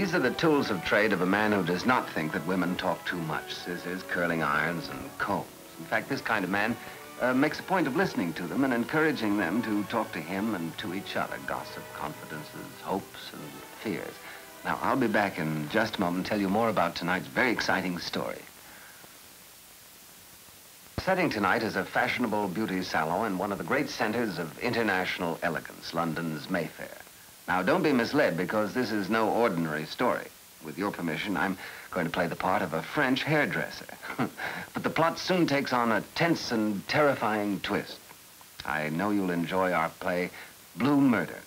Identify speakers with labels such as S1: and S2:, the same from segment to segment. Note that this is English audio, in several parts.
S1: These are the tools of trade of a man who does not think that women talk too much. Scissors, curling irons, and combs. In fact, this kind of man makes a point of listening to them and encouraging them to talk to him and to each other. Gossip, confidences, hopes, and fears. Now, I'll be back in just a moment and tell you more about tonight's very exciting story. The setting tonight is a fashionable beauty salon in one of the great centers of international elegance, London's Mayfair. Now, don't be misled, because this is no ordinary story. With your permission, I'm going to play the part of a French hairdresser. But the plot soon takes on a tense and terrifying twist. I know you'll enjoy our play, Blue Murder.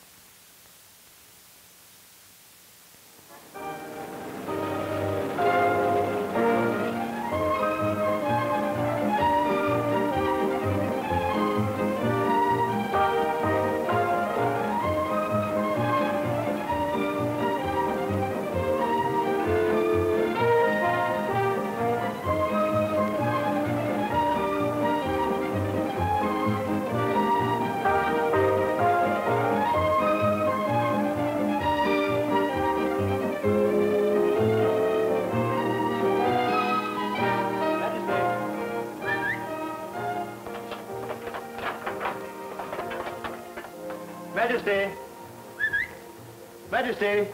S2: Majesty! Majesty!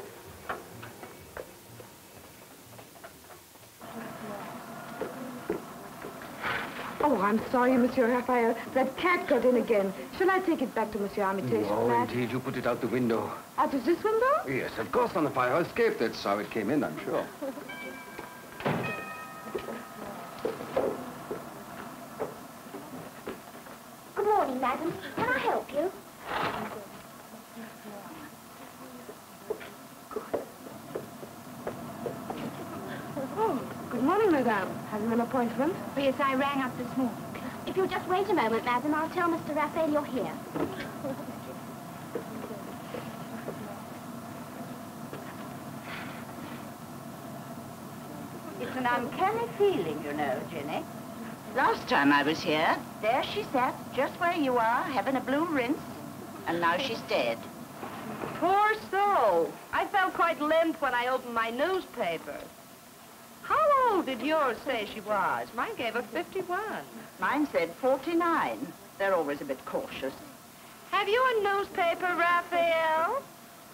S3: Oh, I'm sorry, Monsieur Raphael. That cat got in again. Shall I take it back to Monsieur Armitage's
S1: No,
S3: flat?
S1: indeed. You put it out the window.
S3: Out of this window?
S1: Yes, of course, on the fire escape. That's how it came in, I'm sure.
S4: Good morning, madam. Can I help you?
S3: Oh, good morning, madame. Have you an appointment?
S4: Yes, I rang up this morning. If you'll just wait a moment, madam, I'll tell Mr. Raphael you're here.
S5: It's an uncanny feeling, you know, Jenny. Last time I was here, there she sat, just where you are, having a blue rinse, and now she's dead.
S6: Poor soul. I felt quite limp when I opened my newspaper. How old did yours say she was? Mine gave her 51.
S5: Mine said 49. They're always a bit cautious.
S6: Have you a newspaper, Raphael?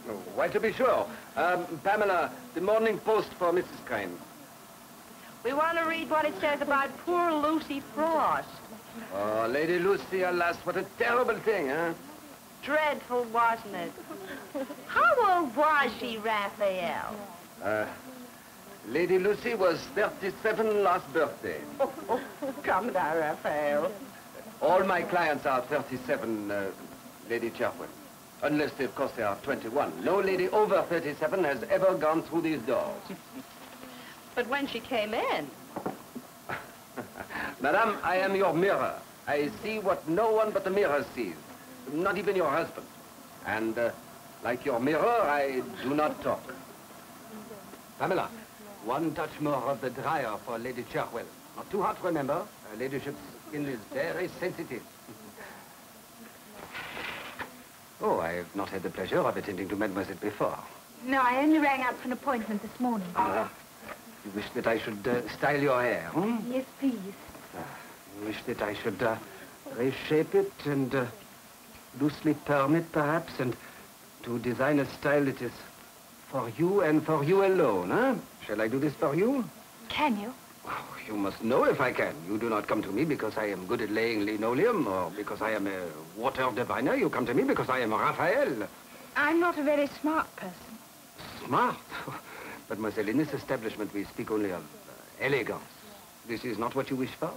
S1: Oh, why, to be sure. Pamela, the Morning Post for Mrs. Crane.
S6: We want to read what it says about poor Lucy Frost.
S1: Oh, Lady Lucy, alas, what a terrible thing, huh?
S6: Dreadful, wasn't it? How old was she, Raphael?
S1: Lady Lucy was 37 last birthday.
S5: Oh, come now, Raphael.
S1: All my clients are 37, Lady Cherwin. Unless, of course, they are 21. No lady over 37 has ever gone through these doors.
S6: But when she came in...
S1: Madame, I am your mirror. I see what no one but the mirror sees. Not even your husband. And, like your mirror, I do not talk. Pamela, one touch more of the dryer for Lady Cherwell. Not too hot, remember. Her ladyship's skin is very sensitive. Oh, I've not had the pleasure of attending to Mademoiselle before.
S4: No, I only rang up for an appointment this morning.
S1: You wish that I should style your hair, hmm?
S4: Yes, please.
S1: You wish that I should reshape it and loosely perm it, perhaps, and to design a style that is for you and for you alone, huh? Shall I do this for you?
S4: Can you?
S1: Oh, you must know if I can. You do not come to me because I am good at laying linoleum or because I am a water diviner. You come to me because I am Raphael.
S4: I'm not a very smart person.
S1: Smart? Mademoiselle, in this establishment, we speak only of elegance. This is not what you wish for?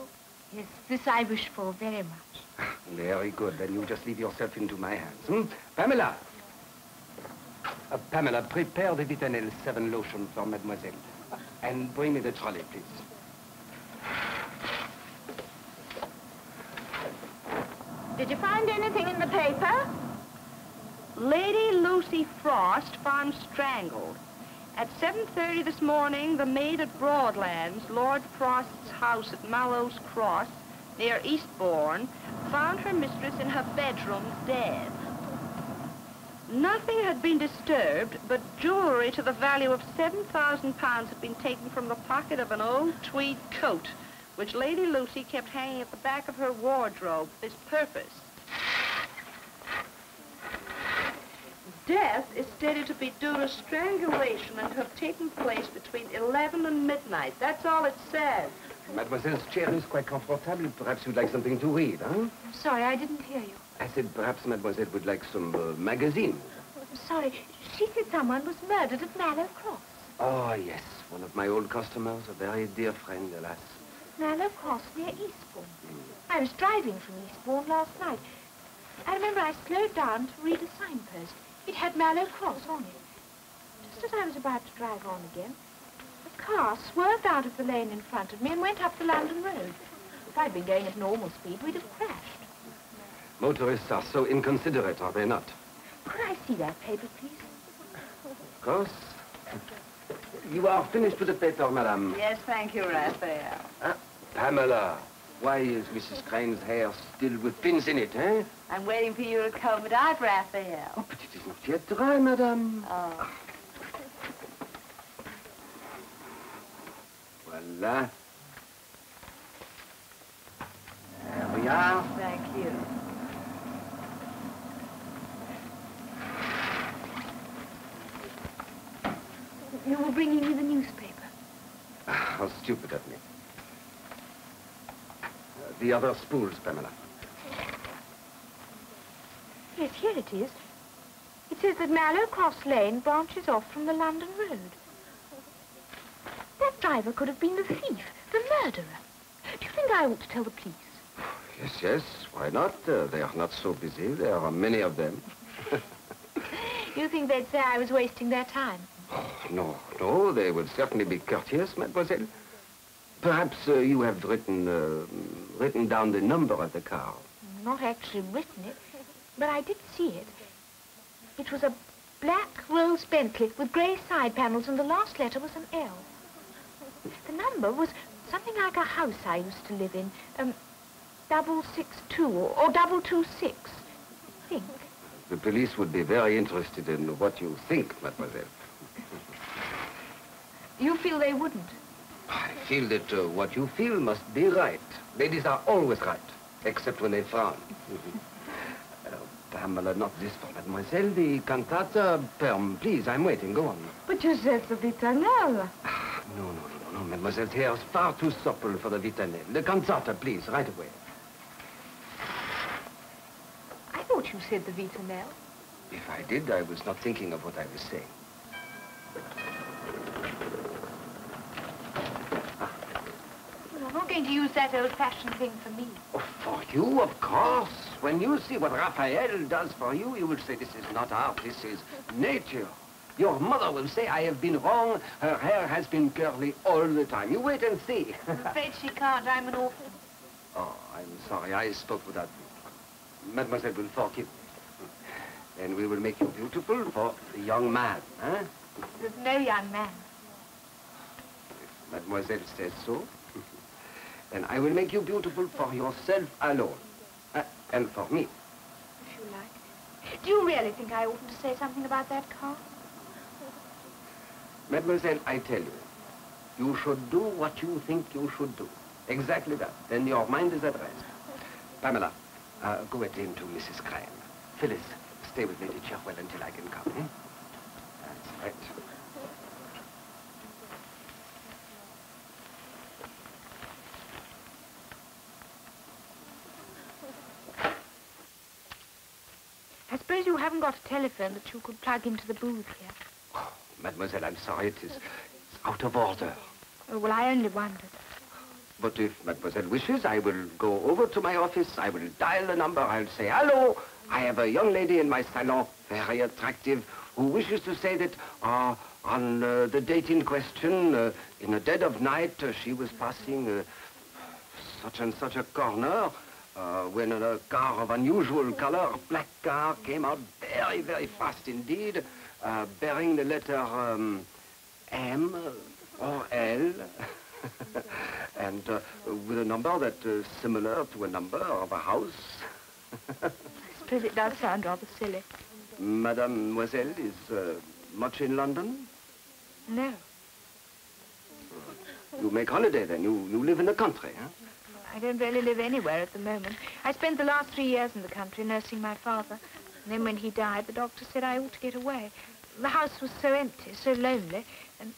S4: Yes, this I wish for very much.
S1: Very good. Then you just leave yourself into my hands. Hmm? Pamela! Pamela, prepare the Vitanel 7 lotion for Mademoiselle. And bring me the trolley, please.
S5: Did you find anything in the paper?
S6: Lady Lucy Frost found strangled. At 7:30 this morning, the maid at Broadlands, Lord Frost's house at Mallows Cross, near Eastbourne, found her mistress in her bedroom dead. Nothing had been disturbed, but jewelry to the value of £7,000 had been taken from the pocket of an old tweed coat, which Lady Lucy kept hanging at the back of her wardrobe for this purpose. Death is stated to be due to strangulation and to have taken place between 11 and midnight. That's all it says.
S2: Mademoiselle's chair is quite comfortable. Perhaps you'd like something to read, huh?
S3: I'm sorry, I didn't hear you.
S2: I said perhaps Mademoiselle would like some magazine.
S3: I'm sorry. She said someone was murdered at Mallow Cross.
S2: Oh, yes. One of my old customers, a very dear friend, alas.
S3: Mallow Cross near Eastbourne. I was driving from Eastbourne last night. I remember I slowed down to read a signpost. It had Mallow Cross on it. Just as I was about to drive on again, the car swerved out of the lane in front of me and went up the London Road. If I'd been going at normal speed, we'd have crashed.
S2: Motorists are so inconsiderate, are they not?
S3: Could I see that paper, please?
S2: Of course. You are finished with the paper, madame.
S5: Yes, thank you, Raphael.
S2: Pamela, why is Mrs. Crane's hair still with pins in it, eh?
S5: I'm waiting for you to comb it out, Raphael.
S2: Oh, but it is not yet dry, madame.
S5: Oh.
S2: Voila. There we are.
S5: Thank you.
S3: You were bringing me the newspaper.
S2: How stupid of me. The other spools, Pamela.
S3: Yes, here it is. It says that Mallow Cross Lane branches off from the London Road. That driver could have been the thief, the murderer. Do you think I ought to tell the police?
S2: Yes, yes. Why not? They are not so busy. There are many of them.
S3: You think they'd say I was wasting their time?
S2: Oh, no, no. They would certainly be courteous, mademoiselle. Perhaps you have written down the number of the car.
S3: Not actually written it, but I did see it. It was a black rose Bentley with grey side panels, and the last letter was an L. The number was something like a house I used to live in, 662 or 226, I think.
S2: The police would be very interested in what you think, mademoiselle.
S3: You feel they wouldn't?
S2: I feel that what you feel must be right. Ladies are always right, except when they frown. Pamela, not this for mademoiselle. The cantata perm, please. I'm waiting. Go on.
S3: But you said the Vitanelle.
S2: No, mademoiselle's hair is far too supple for the Vitanelle. The cantata, please, right away.
S3: I thought you said the Vitanelle.
S2: If I did, I was not thinking of what I was saying.
S3: You're not going to use that old-fashioned thing for me.
S2: Oh, for you, of course. When you see what Raphael does for you, you will say, this is not art, this is nature. Your mother will say, I have been wrong. Her hair has been curly all the time. You wait and see.
S3: I'm afraid she can't. I'm an orphan.
S2: Oh, I'm sorry. I spoke without me. Mademoiselle will forgive me. Then we will make you beautiful for the young man, huh?
S3: There's no young man.
S2: If mademoiselle says so, then I will make you beautiful for yourself alone. And for me.
S3: If you like. Do you really think I oughtn't to say something about that car?
S2: Mademoiselle, I tell you, you should do what you think you should do. Exactly that. Then your mind is at rest. Pamela, go attend to Mrs. Crane. Phyllis, stay with Lady Cherwell until I can come. Hmm? That's right.
S3: I suppose you haven't got a telephone that you could plug into the booth here.
S2: Oh, mademoiselle, I'm sorry. It's out of order.
S3: Oh, well, I only wondered.
S2: But if mademoiselle wishes, I will go over to my office. I will dial the number. I'll say, hello, I have a young lady in my salon, very attractive, who wishes to say that on the date in question, in the dead of night, she was passing such and such a corner when a car of unusual color, a black car, came out very, very fast indeed, bearing the letter M or L. And with a number that is similar to a number of a house.
S3: I suppose it does sound rather silly.
S2: Mademoiselle is much in London?
S3: No.
S2: You make holiday then. You live in the country, huh?
S3: I don't really live anywhere at the moment. I spent the last 3 years in the country nursing my father. And then when he died, the doctor said I ought to get away. The house was so empty, so lonely, and...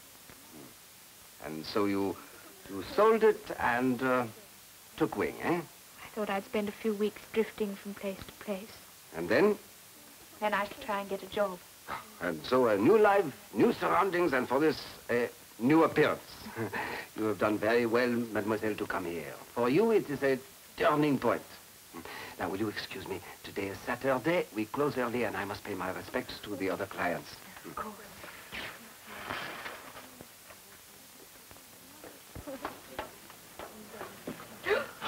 S2: And so you sold it and took wing, eh?
S3: I thought I'd spend a few weeks drifting from place to place.
S2: And then?
S3: Then I should try and get a job.
S2: And so a new life, new surroundings, and for this, a new appearance. You have done very well, mademoiselle, to come here. For you, it is a turning point. Now, will you excuse me? Today is Saturday. We close early, and I must pay my respects to the other clients.
S3: Of course.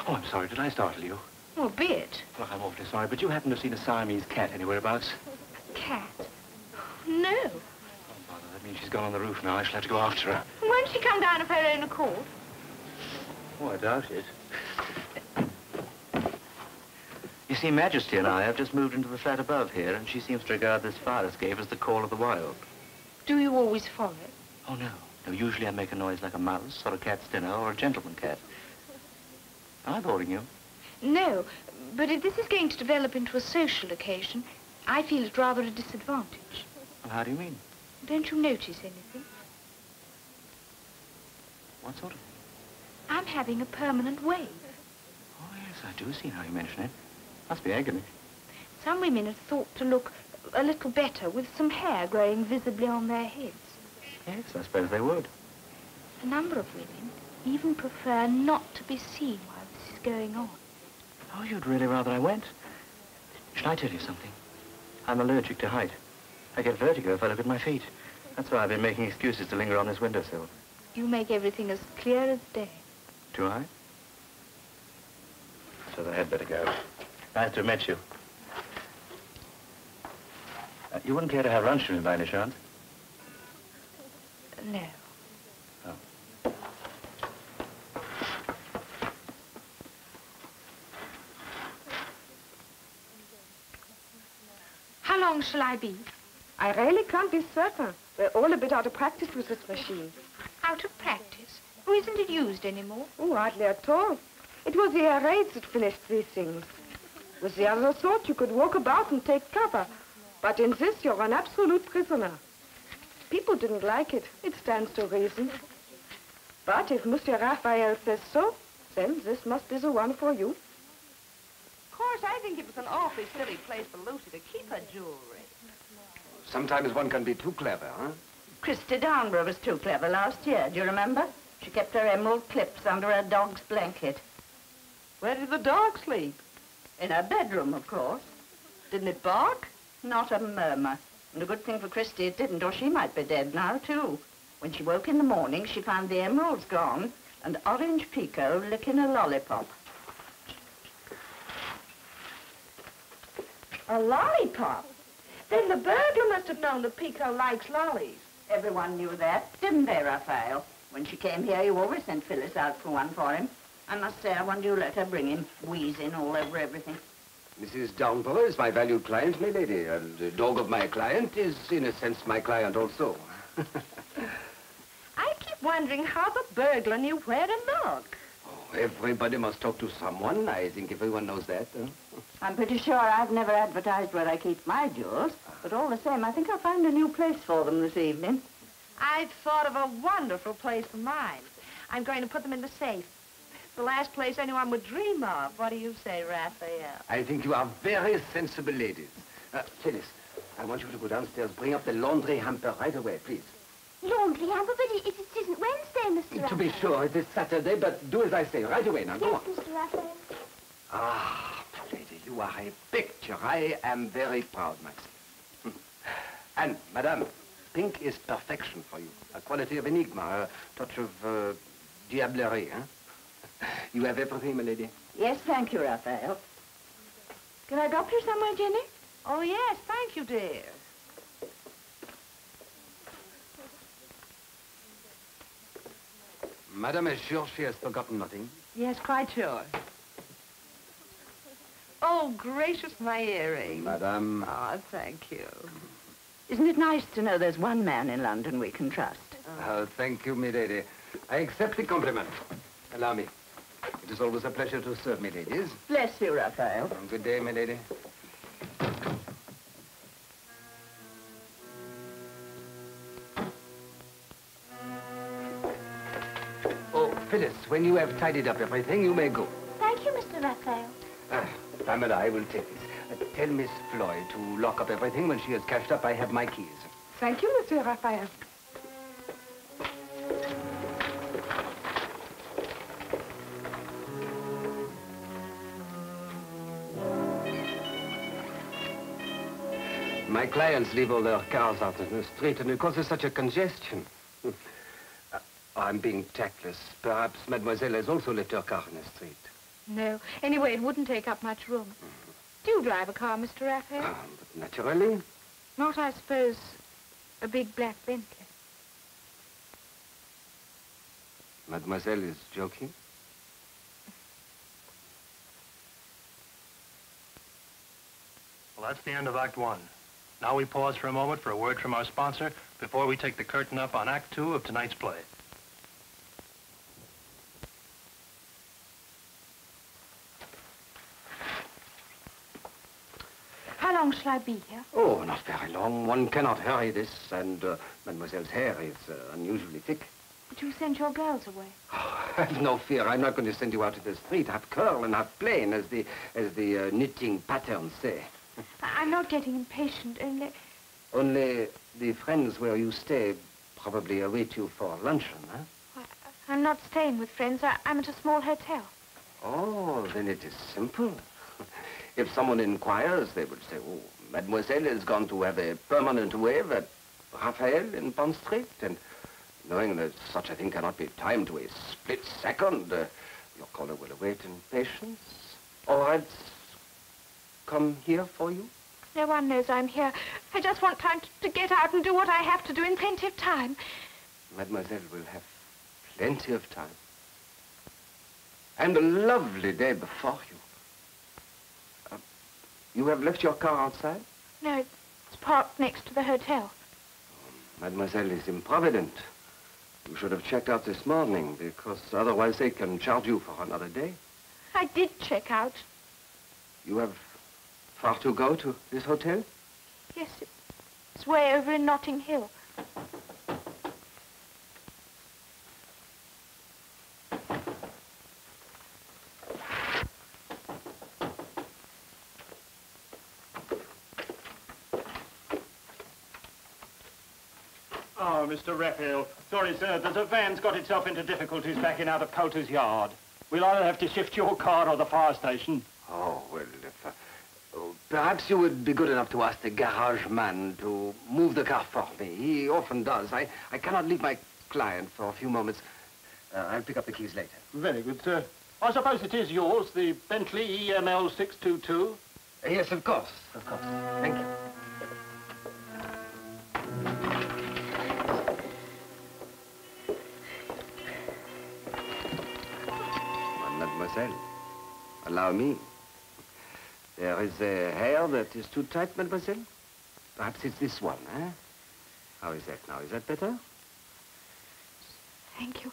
S7: Oh, I'm sorry. Did I startle you?
S3: Oh, a bit.
S7: Look, I'm awfully sorry, but you happen to have seen a Siamese cat anywhereabouts?
S3: Cat? No.
S7: Oh, bother. That means she's gone on the roof now. I shall have to go after her.
S3: Won't she come down of her own accord?
S7: Oh, I doubt it. You see, Majesty and I have just moved into the flat above here, and she seems to regard this fire escape as the call of the wild.
S3: Do you always follow?
S7: Oh, no. No, usually I make a noise like a mouse, or a cat's dinner, or a gentleman cat. Am I boring you?
S3: No, but if this is going to develop into a social occasion, I feel it's rather a disadvantage.
S7: Well, how do you mean?
S3: Don't you notice anything?
S7: What sort of...
S3: I'm having a permanent wave.
S7: Oh, yes, I do see now you mention it. Must be agony.
S3: Some women are thought to look a little better with some hair growing visibly on their heads.
S7: Yes, I suppose they would.
S3: A number of women even prefer not to be seen while this is going on.
S7: Oh, you'd really rather I went? Should I tell you something? I'm allergic to height. I get vertigo if I look at my feet. That's why I've been making excuses to linger on this windowsill.
S3: You make everything as clear as day.
S7: Do I? So I had better go. Nice to have met you. You wouldn't care to have lunch with me by any chance?
S3: No.
S7: Oh.
S3: How long shall I be?
S6: I really can't be certain. We're all a bit out of practice with this machine.
S3: Out of practice? Oh, isn't it used anymore?
S6: Oh, hardly at all. It was the air raids that finished these things. With the other sort, you could walk about and take cover. But in this, you're an absolute prisoner. People didn't like it. It stands to reason. But if Monsieur Raphael says so, then this must be the one for you.
S5: Of course, I think it was an awfully silly place for Lucy to keep her jewelry.
S2: Sometimes one can be too clever, huh?
S5: Christy Downborough was too clever last year, do you remember? She kept her emerald clips under her dog's blanket.
S6: Where did the dog sleep?
S5: In her bedroom, of course.
S6: Didn't it bark?
S5: Not a murmur. And a good thing for Christy it didn't, or she might be dead now, too. When she woke in the morning, she found the emeralds gone and Orange Pico licking a lollipop.
S6: A lollipop? Then the burglar must have known that Pico likes lollies.
S5: Everyone knew that, didn't they, Raphael? When she came here, you always sent Phyllis out for one for him. I must say, I wonder you let her bring him wheezing all over everything.
S2: Mrs. Downborough is my valued client, my lady, and the dog of my client is, in a sense, my client also.
S6: I keep wondering how the burglar knew where to look.
S2: Oh, everybody must talk to someone. I think everyone knows that.
S5: I'm pretty sure I've never advertised where I keep my jewels, but all the same, I think I'll find a new place for them this evening.
S6: I've thought of a wonderful place for mine. I'm going to put them in the safe. The last place anyone would dream of. What do you say, Raphael?
S2: I think you are very sensible ladies. Phyllis, I want you to go downstairs, bring up the laundry hamper right away, please.
S4: Laundry hamper, but it isn't Wednesday, Mr.
S2: To be sure, it is Saturday, but do as I say, right away now, go on.
S4: Yes, Mr. Raphael.
S2: Ah, lady, you are a picture. I am very proud myself. And, madame, pink is perfection for you. A quality of enigma, a touch of diablerie, huh? You have everything, my lady?
S5: Yes, thank you, Raphael.
S6: Can I drop you somewhere, Jenny? Oh, yes, thank you, dear.
S2: Madame is sure she has forgotten nothing?
S6: Yes, quite sure. Oh, gracious, my earring.
S2: Madame.
S5: Oh, thank you. Isn't it nice to know there's one man in London we can trust?
S2: Oh, thank you, milady. I accept the compliment. Allow me. It is always a pleasure to serve, miladies.
S5: Bless you, Raphael.
S2: Good day, milady. Oh, Phyllis, when you have tidied up everything, you may go.
S4: Thank you, Mr. Raphael.
S2: Pamela, I will take this. Tell Miss Floyd to lock up everything. When she has cashed up, I have my keys.
S6: Thank you, Monsieur Raphael.
S2: My clients leave all their cars out in the street, and it causes such a congestion. I'm being tactless. Perhaps Mademoiselle has also left her car in the street.
S3: No. Anyway, it wouldn't take up much room. Do you drive a car, Mr. Raphael?
S2: But naturally.
S3: Not, I suppose, a big black Bentley.
S2: Mademoiselle is joking.
S8: Well, that's the end of Act One. Now we pause for a moment for a word from our sponsor before we take the curtain up on Act Two of tonight's play.
S3: How long shall I be here?
S2: Oh, not very long. One cannot hurry this, and Mademoiselle's hair is unusually thick.
S3: But you sent your girls away.
S2: Oh, have no fear. I'm not going to send you out to the street, half curl and half plain, as the knitting patterns say.
S3: I'm not getting impatient, only...
S2: Only the friends where you stay probably await you for luncheon, huh?
S3: I'm not staying with friends. I'm at a small hotel.
S2: Oh, then it is simple. If someone inquires, they will say, oh, Mademoiselle has gone to have a permanent wave at Raphael in Bond Street, and knowing that such a thing cannot be timed to a split second, your caller will await in patience, or else come here for you.
S3: No one knows I'm here. I just want time to get out and do what I have to do in plenty of time.
S2: Mademoiselle will have plenty of time. And a lovely day before you. You have left your car outside?
S3: No, it's parked next to the hotel.
S2: Mademoiselle is improvident. You should have checked out this morning, because otherwise they can charge you for another day.
S3: I did check out.
S2: You have far to go to this hotel?
S3: Yes, it's way over in Notting Hill.
S9: Oh, Mr. Raphael. Sorry, sir. The van's got itself into difficulties backing out of Coulter's yard. We'll either have to shift your car or the fire station.
S2: Oh, well, if... perhaps you would be good enough to ask the garage man to move the car for me. He often does. I cannot leave my client for a few moments. I'll pick up the keys later.
S9: Very good, sir. I suppose it is yours, the Bentley EML 622?
S2: Yes, of course. Of course. Thank you. Mademoiselle, allow me. There is a hair that is too tight, mademoiselle. Perhaps it's this one, eh? How is that now? Is that better?
S3: Thank you.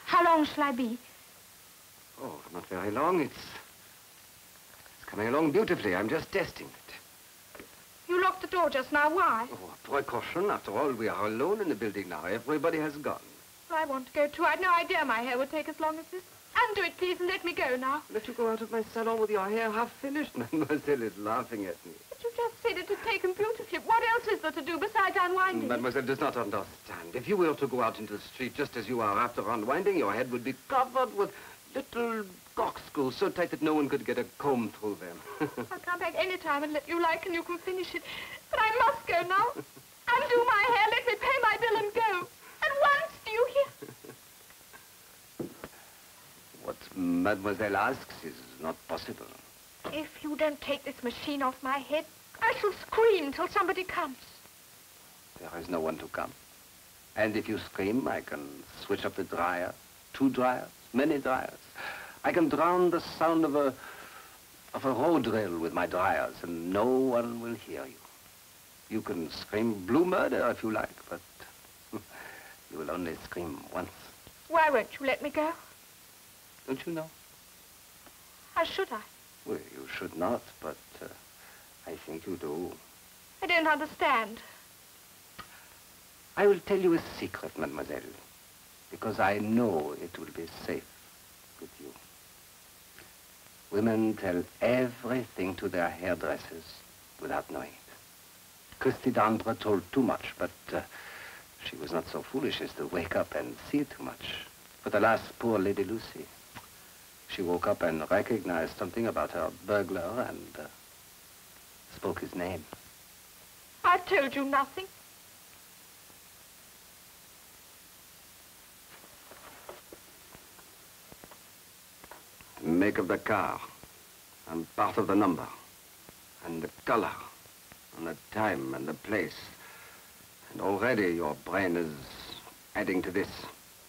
S3: How long shall I be?
S2: Oh, not very long. It's coming along beautifully. I'm just testing it.
S3: You locked the door just now. Why?
S2: Oh, a precaution. After all, we are alone in the building now. Everybody has gone.
S3: Well, I want to go too. I'd no idea my hair would take as long as this. Undo it, please, and let me go now.
S2: Let you go out of my salon with your hair half finished? Mademoiselle is laughing at me.
S3: But you just said it had taken beautifully. What else is there to do besides unwinding?
S2: Mademoiselle does not understand. If you were to go out into the street just as you are after unwinding, your head would be covered with little corkscrews so tight that no one could get a comb through them.
S3: I'll come back any time and let you like, and you can finish it. But I must go now. Undo my hair, let me pay my bill and go. At once, do you hear?
S2: What Mademoiselle asks is not possible.
S3: If you don't take this machine off my head, I shall scream till somebody comes.
S2: There is no one to come. And if you scream, I can switch up the dryer. 2 dryers, many dryers. I can drown the sound of a of a road drill with my dryers, and no one will hear you. You can scream blue murder if you like, but you will only scream once.
S3: Why won't you let me go?
S2: Don't you know?
S3: How should I?
S2: Well, you should not, but I think you do.
S3: I don't understand.
S2: I will tell you a secret, mademoiselle, because I know it will be safe with you. Women tell everything to their hairdressers without knowing it. Christie d'Andre told too much, but she was not so foolish as to wake up and see too much. But alas, poor Lady Lucy. She woke up and recognized something about her burglar and spoke his name.
S3: I've told you nothing.
S2: The make of the car, and part of the number, and the color, and the time, and the place. And already your brain is adding to this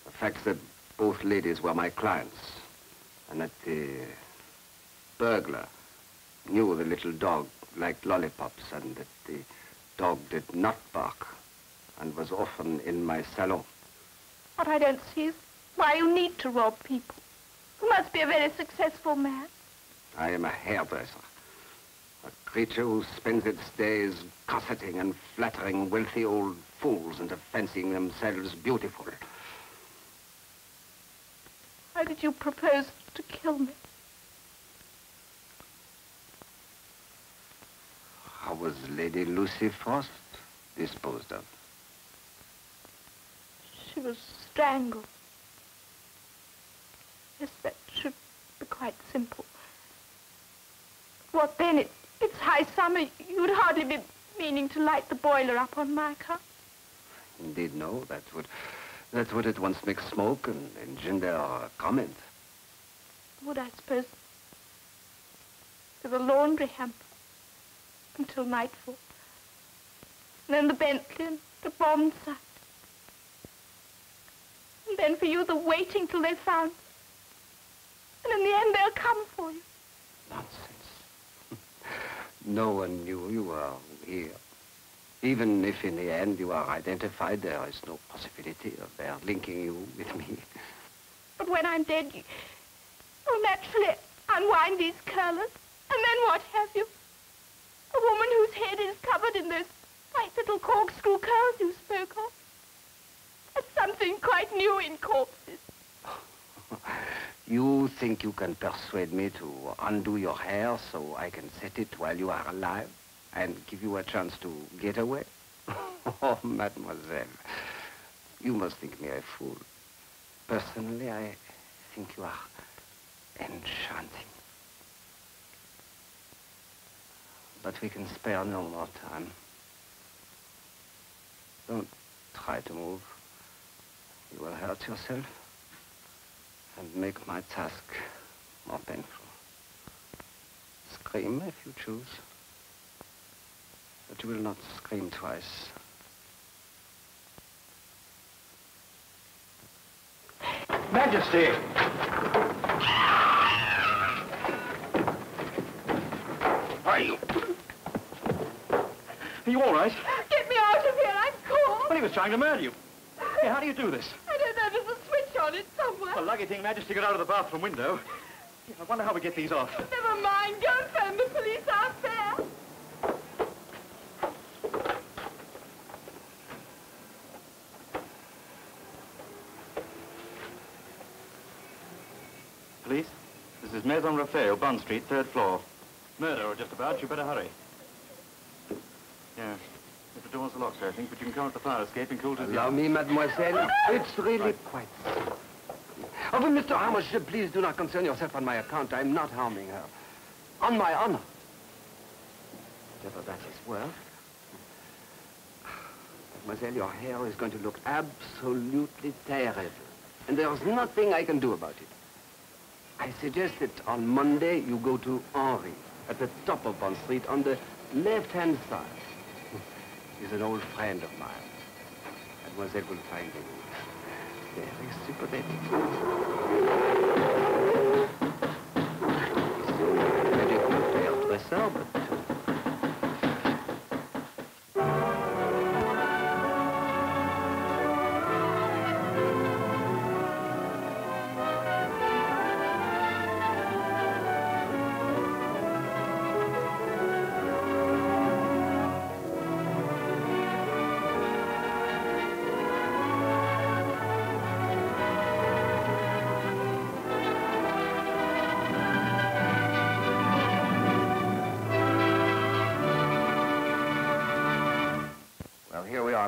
S2: the fact that both ladies were my clients, and that the burglar knew the little dog liked lollipops, and that the dog did not bark, and was often in my salon.
S3: What I don't see is why you need to rob people. You must be a very successful man.
S2: I am a hairdresser. A creature who spends its days cosseting and flattering wealthy old fools into fancying themselves beautiful.
S3: Why did you propose to kill me?
S2: How was Lady Lucy Frost disposed of?
S3: She was strangled. Yes, that should be quite simple. What then? It's high summer. You'd hardly be meaning to light the boiler up on my account.
S2: Indeed, no. That would at once make smoke and engender comment.
S3: Would, I suppose, to the laundry hamper until nightfall. And then the Bentley and the bomb site. And then for you, the waiting till they found. And in the end, they'll come for you.
S2: Nonsense. No one knew you were here. Even if in the end you are identified, there is no possibility of their linking you with me.
S3: But when I'm dead, you'll naturally unwind these curlers. And then what have you? A woman whose head is covered in those tight little corkscrew curls you spoke of. That's something quite new in corpses.
S2: You think you can persuade me to undo your hair so I can set it while you are alive and give you a chance to get away? Oh, mademoiselle, you must think me a fool. Personally, I think you are enchanting. But we can spare no more time. Don't try to move. You will hurt yourself and make my task more painful. Scream if you choose, but you will not scream twice.
S7: Majesty!
S2: Are you?
S7: Are you all right?
S3: Get me out of here, I'm cold.
S7: Well, he was trying to murder you. Hey, how do you do this?
S3: I don't know, there's a switch on it somewhere.
S7: A lucky thing Majesty got out of the bathroom window. I wonder how we get these off.
S3: Never mind, go and phone the police out there.
S7: Police, this is Maison Raphael, Bond Street, 3rd floor. Murder or just about, you better hurry. Yeah. The door's locked, I think, but you can come up the fire escape and cool to
S2: Allow me, mademoiselle. It's really quite simple. Oh, but Mr. Hamish, please do not concern yourself on my account. I'm not harming her. On my honor. Whatever that is worth. Mademoiselle, your hair is going to look absolutely terrible. And there's nothing I can do about it. I suggest that on Monday you go to Henri, at the top of Bond Street, on the left-hand side. He's an old friend of mine. Mademoiselle will find him very sympathetic. He's so magical.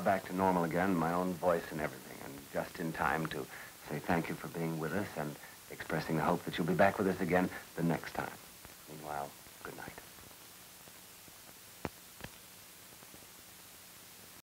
S1: car back to normal again, my own voice and everything, and just in time to say thank you for being with us and expressing the hope that you'll be back with us again the next time. Meanwhile, good night.